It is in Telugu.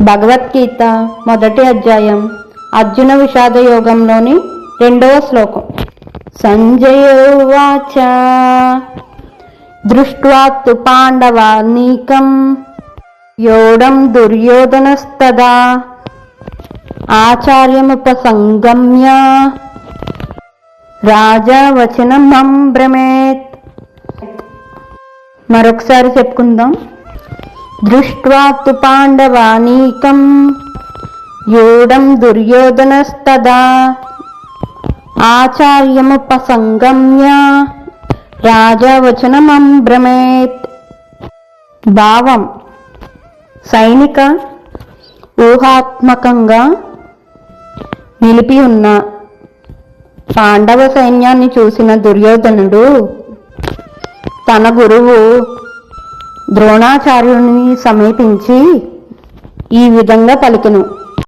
భగవద్గీత మొదటి అధ్యాయం అర్జున విషాద యోగంలోని 2వ శ్లోకం. సంజయ ఉవాచ దృష్ట్వా తు పాండవానీకం యోడం దుర్యోధనస్తదా ఆచార్యముపసంగమ్య రాజా వచనమబ్రమేత్. మరొకసారి చెప్పుకుందాం. దృష్ట్వా తు పాండవానీకం యూఢం దుర్యోధనస్తదా ఆచార్యముపసంగమ్య రాజవచనమబ్రమేత్. భావం: సైనిక ఊహాత్మకంగా నిలిపి ఉన్న పాండవ సైన్యాన్ని చూసిన దుర్యోధనుడు తన గురువు ద్రోణాచార్యుని సమీపించి ఈ విధంగా పలికెను: